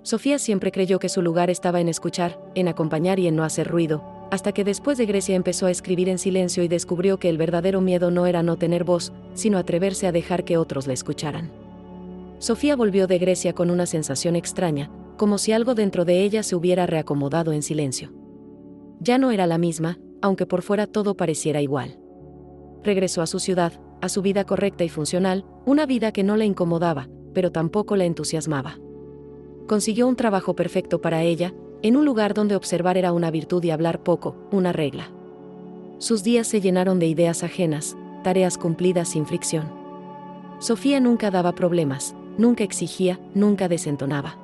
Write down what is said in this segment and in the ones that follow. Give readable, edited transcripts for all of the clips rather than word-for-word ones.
Sofía siempre creyó que su lugar estaba en escuchar, en acompañar y en no hacer ruido, hasta que después de Grecia empezó a escribir en silencio y descubrió que el verdadero miedo no era no tener voz, sino atreverse a dejar que otros la escucharan. Sofía volvió de Grecia con una sensación extraña, como si algo dentro de ella se hubiera reacomodado en silencio. Ya no era la misma, aunque por fuera todo pareciera igual. Regresó a su ciudad, a su vida correcta y funcional, una vida que no la incomodaba, pero tampoco la entusiasmaba. Consiguió un trabajo perfecto para ella, en un lugar donde observar era una virtud y hablar poco, una regla. Sus días se llenaron de ideas ajenas, tareas cumplidas sin fricción. Sofía nunca daba problemas, nunca exigía, nunca desentonaba.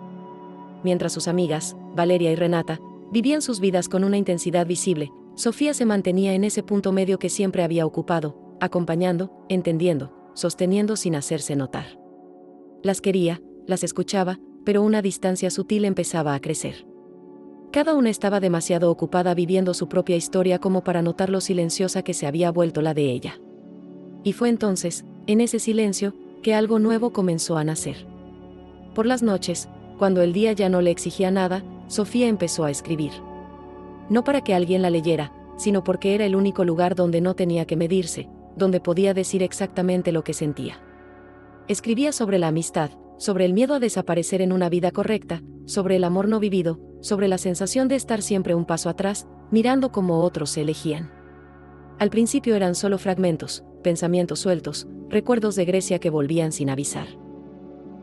Mientras sus amigas, Valeria y Renata, vivían sus vidas con una intensidad visible, Sofía se mantenía en ese punto medio que siempre había ocupado, acompañando, entendiendo, sosteniendo sin hacerse notar. Las quería, las escuchaba, pero una distancia sutil empezaba a crecer. Cada una estaba demasiado ocupada viviendo su propia historia como para notar lo silenciosa que se había vuelto la de ella. Y fue entonces, en ese silencio, que algo nuevo comenzó a nacer. Por las noches, cuando el día ya no le exigía nada, Sofía empezó a escribir. No para que alguien la leyera, sino porque era el único lugar donde no tenía que medirse, donde podía decir exactamente lo que sentía. Escribía sobre la amistad, sobre el miedo a desaparecer en una vida correcta, sobre el amor no vivido, sobre la sensación de estar siempre un paso atrás, mirando cómo otros se elegían. Al principio eran solo fragmentos, pensamientos sueltos, recuerdos de Grecia que volvían sin avisar.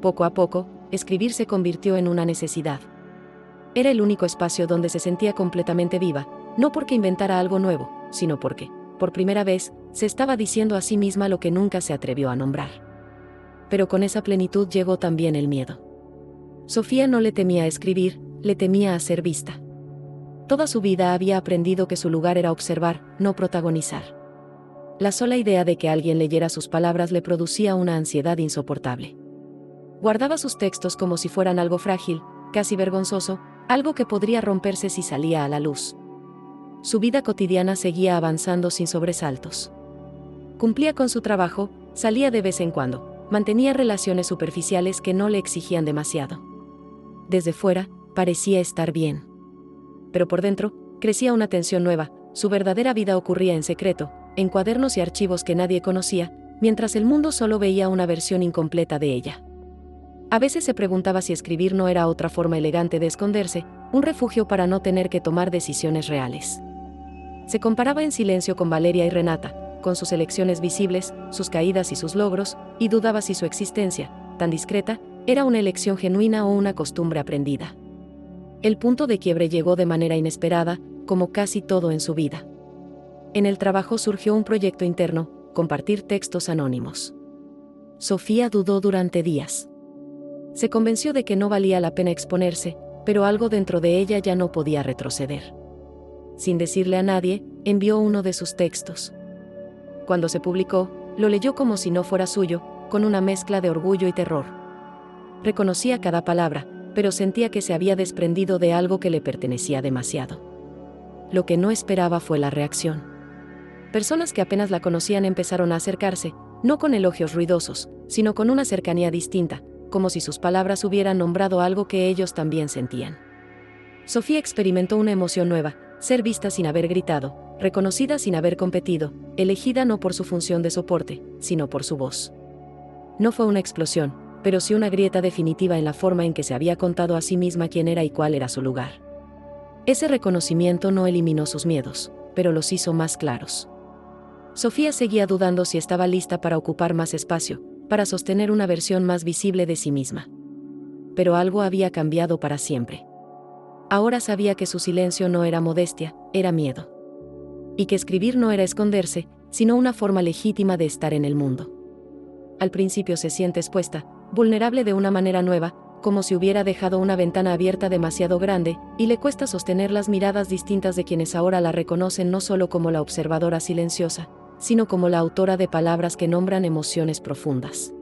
Poco a poco, escribir se convirtió en una necesidad. Era el único espacio donde se sentía completamente viva, no porque inventara algo nuevo, sino porque, por primera vez, se estaba diciendo a sí misma lo que nunca se atrevió a nombrar. Pero con esa plenitud llegó también el miedo. Sofía no le temía a escribir, le temía a ser vista. Toda su vida había aprendido que su lugar era observar, no protagonizar. La sola idea de que alguien leyera sus palabras le producía una ansiedad insoportable. Guardaba sus textos como si fueran algo frágil, casi vergonzoso, algo que podría romperse si salía a la luz. Su vida cotidiana seguía avanzando sin sobresaltos. Cumplía con su trabajo, salía de vez en cuando, mantenía relaciones superficiales que no le exigían demasiado. Desde fuera, parecía estar bien. Pero por dentro, crecía una tensión nueva, su verdadera vida ocurría en secreto, en cuadernos y archivos que nadie conocía, mientras el mundo solo veía una versión incompleta de ella. A veces se preguntaba si escribir no era otra forma elegante de esconderse, un refugio para no tener que tomar decisiones reales. Se comparaba en silencio con Valeria y Renata, con sus elecciones visibles, sus caídas y sus logros, y dudaba si su existencia, tan discreta, era una elección genuina o una costumbre aprendida. El punto de quiebre llegó de manera inesperada, como casi todo en su vida. En el trabajo surgió un proyecto interno, compartir textos anónimos. Sofía dudó durante días. Se convenció de que no valía la pena exponerse, pero algo dentro de ella ya no podía retroceder. Sin decirle a nadie, envió uno de sus textos. Cuando se publicó, lo leyó como si no fuera suyo, con una mezcla de orgullo y terror. Reconocía cada palabra, pero sentía que se había desprendido de algo que le pertenecía demasiado. Lo que no esperaba fue la reacción. Personas que apenas la conocían empezaron a acercarse, no con elogios ruidosos, sino con una cercanía distinta, como si sus palabras hubieran nombrado algo que ellos también sentían. Sofía experimentó una emoción nueva, ser vista sin haber gritado, reconocida sin haber competido, elegida no por su función de soporte, sino por su voz. No fue una explosión, pero sí una grieta definitiva en la forma en que se había contado a sí misma quién era y cuál era su lugar. Ese reconocimiento no eliminó sus miedos, pero los hizo más claros. Sofía seguía dudando si estaba lista para ocupar más espacio, para sostener una versión más visible de sí misma. Pero algo había cambiado para siempre. Ahora sabía que su silencio no era modestia, era miedo. Y que escribir no era esconderse, sino una forma legítima de estar en el mundo. Al principio se siente expuesta, vulnerable de una manera nueva, como si hubiera dejado una ventana abierta demasiado grande, y le cuesta sostener las miradas distintas de quienes ahora la reconocen no solo como la observadora silenciosa, sino como la autora de palabras que nombran emociones profundas.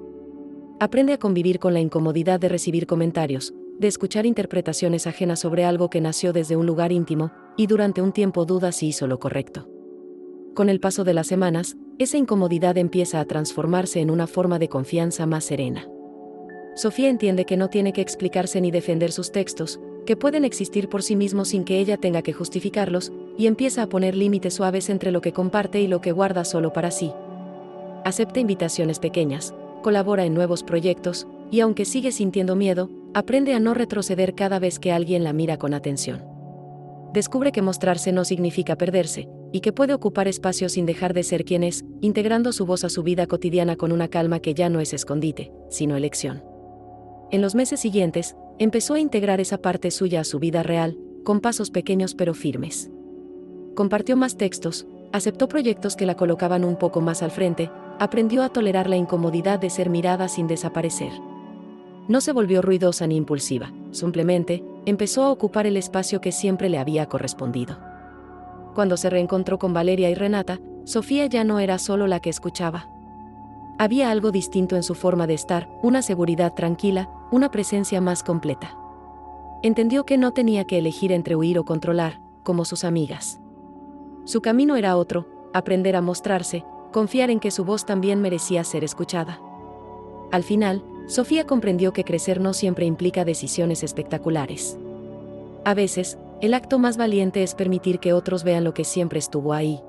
Aprende a convivir con la incomodidad de recibir comentarios, de escuchar interpretaciones ajenas sobre algo que nació desde un lugar íntimo, y durante un tiempo duda si hizo lo correcto. Con el paso de las semanas, esa incomodidad empieza a transformarse en una forma de confianza más serena. Sofía entiende que no tiene que explicarse ni defender sus textos, que pueden existir por sí mismos sin que ella tenga que justificarlos, y empieza a poner límites suaves entre lo que comparte y lo que guarda solo para sí. Acepta invitaciones pequeñas, colabora en nuevos proyectos, y aunque sigue sintiendo miedo, aprende a no retroceder cada vez que alguien la mira con atención. Descubre que mostrarse no significa perderse, y que puede ocupar espacios sin dejar de ser quien es, integrando su voz a su vida cotidiana con una calma que ya no es escondite, sino elección. En los meses siguientes, empezó a integrar esa parte suya a su vida real, con pasos pequeños pero firmes. Compartió más textos, aceptó proyectos que la colocaban un poco más al frente, aprendió a tolerar la incomodidad de ser mirada sin desaparecer. No se volvió ruidosa ni impulsiva, simplemente, empezó a ocupar el espacio que siempre le había correspondido. Cuando se reencontró con Valeria y Renata, Sofía ya no era solo la que escuchaba. Había algo distinto en su forma de estar, una seguridad tranquila, una presencia más completa. Entendió que no tenía que elegir entre huir o controlar, como sus amigas. Su camino era otro, aprender a mostrarse, confiar en que su voz también merecía ser escuchada. Al final, Sofía comprendió que crecer no siempre implica decisiones espectaculares. A veces, el acto más valiente es permitir que otros vean lo que siempre estuvo ahí.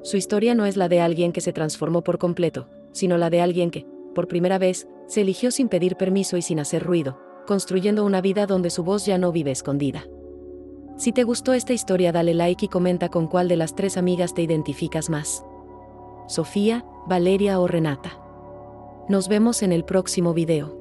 Su historia no es la de alguien que se transformó por completo, sino la de alguien que, por primera vez, se eligió sin pedir permiso y sin hacer ruido, construyendo una vida donde su voz ya no vive escondida. Si te gustó esta historia, dale like y comenta con cuál de las 3 amigas te identificas más. Sofía, Valeria o Renata. Nos vemos en el próximo video.